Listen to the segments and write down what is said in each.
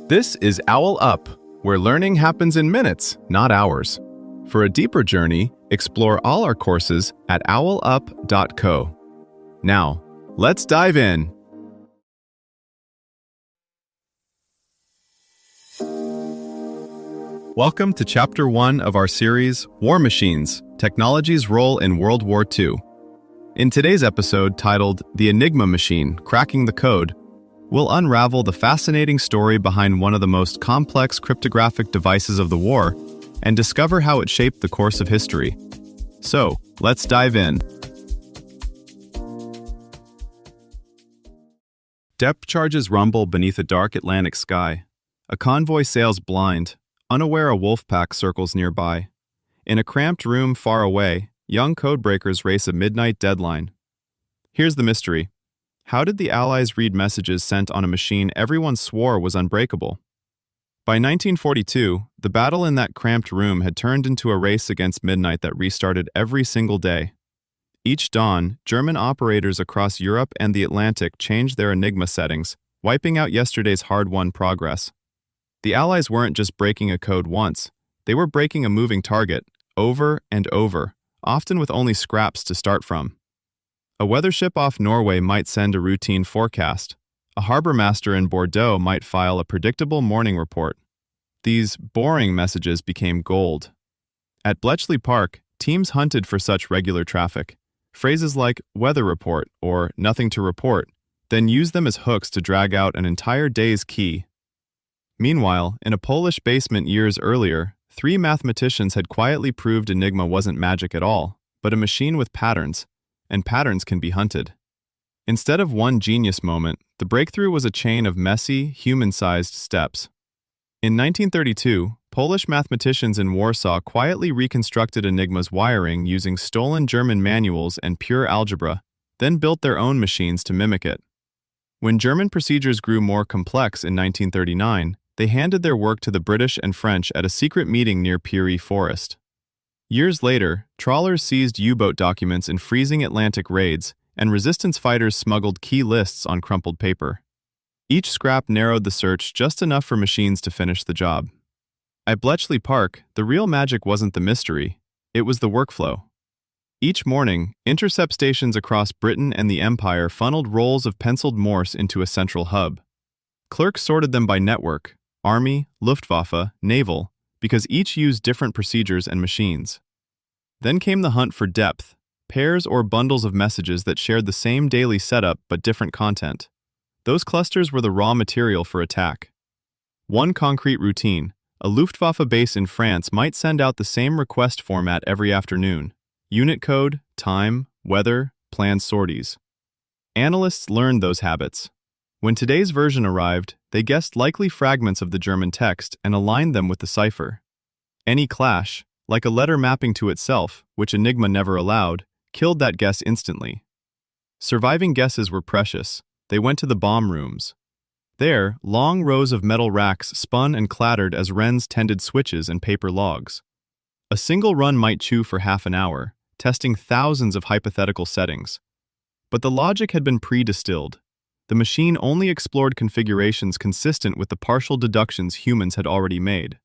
This is OwlUp, where learning happens in minutes, not hours. For a deeper journey, explore all our courses at owlup.co. Now, let's dive in. Welcome to Chapter 1 of our series, War Machines, Technology's Role in World War II. In today's episode, titled The Enigma Machine, Cracking the Code, we'll unravel the fascinating story behind one of the most complex cryptographic devices of the war and discover how it shaped the course of history. So, let's dive in. Depth charges rumble beneath a dark Atlantic sky. A convoy sails blind, unaware a wolf pack circles nearby. In a cramped room far away, young codebreakers race a midnight deadline. Here's the mystery. How did the Allies read messages sent on a machine everyone swore was unbreakable? By 1942, the battle in that cramped room had turned into a race against midnight that restarted every single day. Each dawn, German operators across Europe and the Atlantic changed their Enigma settings, wiping out yesterday's hard-won progress. The Allies weren't just breaking a code once, they were breaking a moving target, over and over, often with only scraps to start from. A weather ship off Norway might send a routine forecast. A harbor master in Bordeaux might file a predictable morning report. These boring messages became gold. At Bletchley Park, teams hunted for such regular traffic. Phrases like weather report or nothing to report, then used them as hooks to drag out an entire day's key. Meanwhile, in a Polish basement years earlier, 3 mathematicians had quietly proved Enigma wasn't magic at all, but a machine with patterns, and patterns can be hunted. Instead of one genius moment, the breakthrough was a chain of messy, human-sized steps. In 1932, Polish mathematicians in Warsaw quietly reconstructed Enigma's wiring using stolen German manuals and pure algebra, then built their own machines to mimic it. When German procedures grew more complex in 1939, they handed their work to the British and French at a secret meeting near Peary Forest. Years later, trawlers seized U-boat documents in freezing Atlantic raids, and resistance fighters smuggled key lists on crumpled paper. Each scrap narrowed the search just enough for machines to finish the job. At Bletchley Park, the real magic wasn't the mystery, it was the workflow. Each morning, intercept stations across Britain and the Empire funneled rolls of penciled Morse into a central hub. Clerks sorted them by network, Army, Luftwaffe, Naval, because each used different procedures and machines. Then came the hunt for depth, pairs or bundles of messages that shared the same daily setup but different content. Those clusters were the raw material for attack. One concrete routine, a Luftwaffe base in France might send out the same request format every afternoon. Unit code, time, weather, planned sorties. Analysts learned those habits. When today's version arrived, they guessed likely fragments of the German text and aligned them with the cipher. Any clash, like a letter mapping to itself, which Enigma never allowed, killed that guess instantly. Surviving guesses were precious. They went to the bomb rooms. There, long rows of metal racks spun and clattered as wrens tended switches and paper logs. A single run might chew for half an hour, testing thousands of hypothetical settings. But the logic had been pre-distilled. The machine only explored configurations consistent with the partial deductions humans had already made.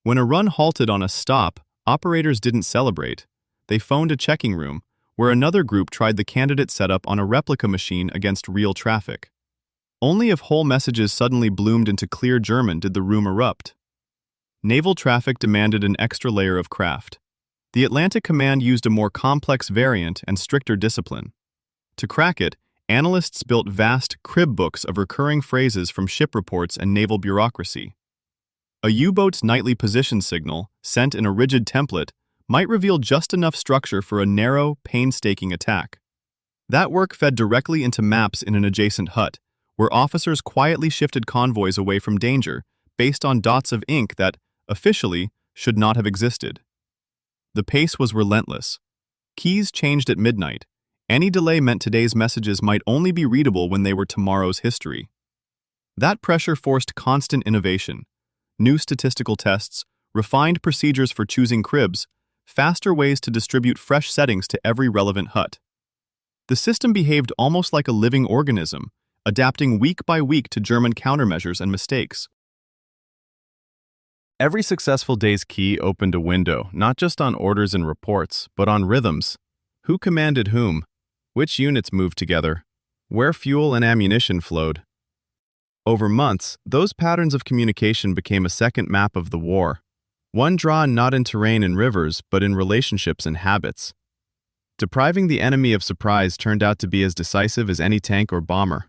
When a run halted on a stop, operators didn't celebrate. They phoned a checking room, where another group tried the candidate setup on a replica machine against real traffic. Only if whole messages suddenly bloomed into clear German did the room erupt. Naval traffic demanded an extra layer of craft. The Atlantic Command used a more complex variant and stricter discipline. To crack it, analysts built vast crib books of recurring phrases from ship reports and naval bureaucracy. A U-boat's nightly position signal, sent in a rigid template, might reveal just enough structure for a narrow, painstaking attack. That work fed directly into maps in an adjacent hut, where officers quietly shifted convoys away from danger, based on dots of ink that, officially, should not have existed. The pace was relentless. Keys changed at midnight. Any delay meant today's messages might only be readable when they were tomorrow's history. That pressure forced constant innovation. New statistical tests, refined procedures for choosing cribs, faster ways to distribute fresh settings to every relevant hut. The system behaved almost like a living organism, adapting week by week to German countermeasures and mistakes. Every successful day's key opened a window, not just on orders and reports, but on rhythms. Who commanded whom? Which units moved together? Where fuel and ammunition flowed? Over months, those patterns of communication became a second map of the war, one drawn not in terrain and rivers, but in relationships and habits. Depriving the enemy of surprise turned out to be as decisive as any tank or bomber.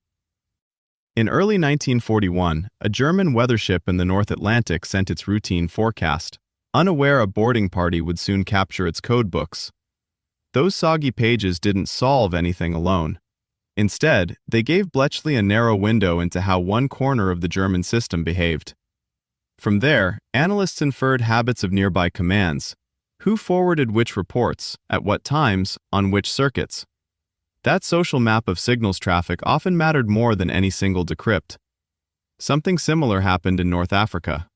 In early 1941, a German weather ship in the North Atlantic sent its routine forecast, unaware a boarding party would soon capture its codebooks. Those soggy pages didn't solve anything alone. Instead, they gave Bletchley a narrow window into how one corner of the German system behaved. From there, analysts inferred habits of nearby commands, who forwarded which reports, at what times, on which circuits. That social map of signals traffic often mattered more than any single decrypt. Something similar happened in North Africa.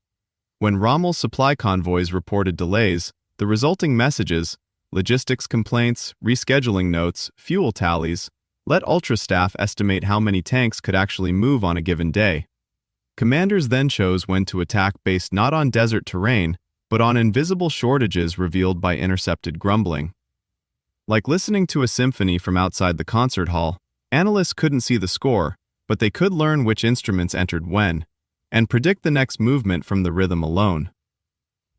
When Rommel's supply convoys reported delays, the resulting messages, logistics complaints, rescheduling notes, fuel tallies, let Ultra staff estimate how many tanks could actually move on a given day. Commanders then chose when to attack based not on desert terrain, but on invisible shortages revealed by intercepted grumbling. Like listening to a symphony from outside the concert hall, analysts couldn't see the score, but they could learn which instruments entered when, and predict the next movement from the rhythm alone.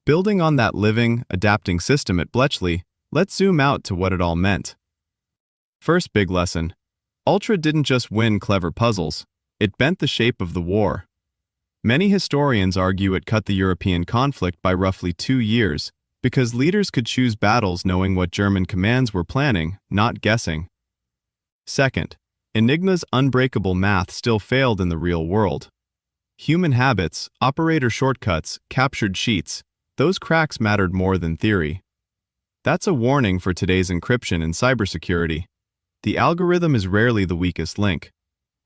Building on that living, adapting system at Bletchley, let's zoom out to what it all meant. First big lesson. Ultra didn't just win clever puzzles, it bent the shape of the war. Many historians argue it cut the European conflict by roughly 2 years, because leaders could choose battles knowing what German commands were planning, not guessing. Second, Enigma's unbreakable math still failed in the real world. Human habits, operator shortcuts, captured sheets, those cracks mattered more than theory. That's a warning for today's encryption and cybersecurity. The algorithm is rarely the weakest link.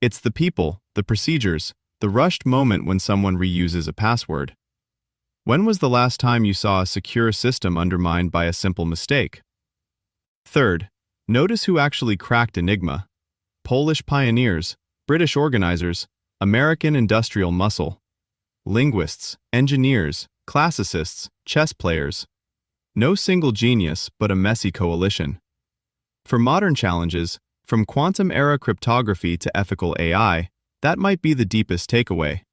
It's the people, the procedures, the rushed moment when someone reuses a password. When was the last time you saw a secure system undermined by a simple mistake? Third, notice who actually cracked Enigma. Polish pioneers, British organizers, American industrial muscle. Linguists, engineers, classicists, chess players. No single genius, but a messy coalition. For modern challenges, from quantum-era cryptography to ethical AI, that might be the deepest takeaway.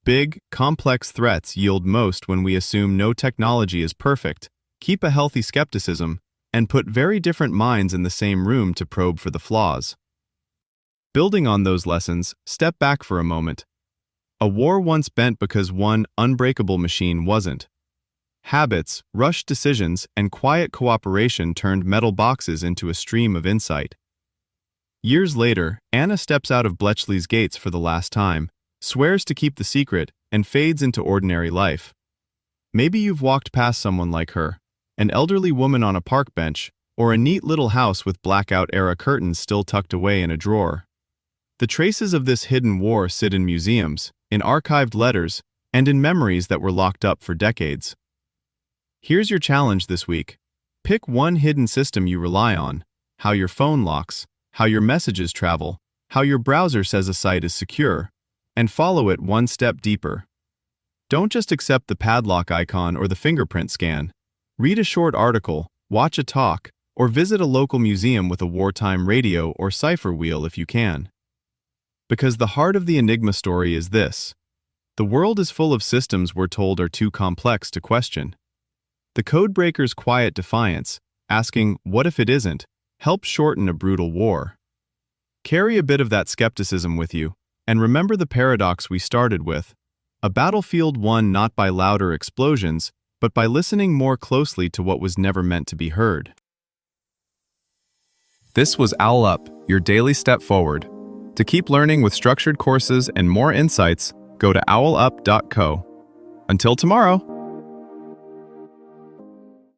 Big, complex threats yield most when we assume no technology is perfect, keep a healthy skepticism, and put very different minds in the same room to probe for the flaws. Building on those lessons, step back for a moment. A war once bent because one unbreakable machine wasn't. Habits, rushed decisions, and quiet cooperation turned metal boxes into a stream of insight. Years later, Anna steps out of Bletchley's gates for the last time, swears to keep the secret, and fades into ordinary life. Maybe you've walked past someone like her, an elderly woman on a park bench, or a neat little house with blackout-era curtains still tucked away in a drawer. The traces of this hidden war sit in museums, in archived letters, and in memories that were locked up for decades. Here's your challenge this week. Pick one hidden system you rely on, how your phone locks, how your messages travel, how your browser says a site is secure, and follow it one step deeper. Don't just accept the padlock icon or the fingerprint scan. Read a short article, watch a talk, or visit a local museum with a wartime radio or cipher wheel if you can. Because the heart of the Enigma story is this. The world is full of systems we're told are too complex to question. The codebreaker's quiet defiance, asking, "What if it isn't?" helps shorten a brutal war. Carry a bit of that skepticism with you, and remember the paradox we started with, a battlefield won not by louder explosions, but by listening more closely to what was never meant to be heard. This was OwlUp, your daily step forward. To keep learning with structured courses and more insights, go to owlup.co. Until tomorrow!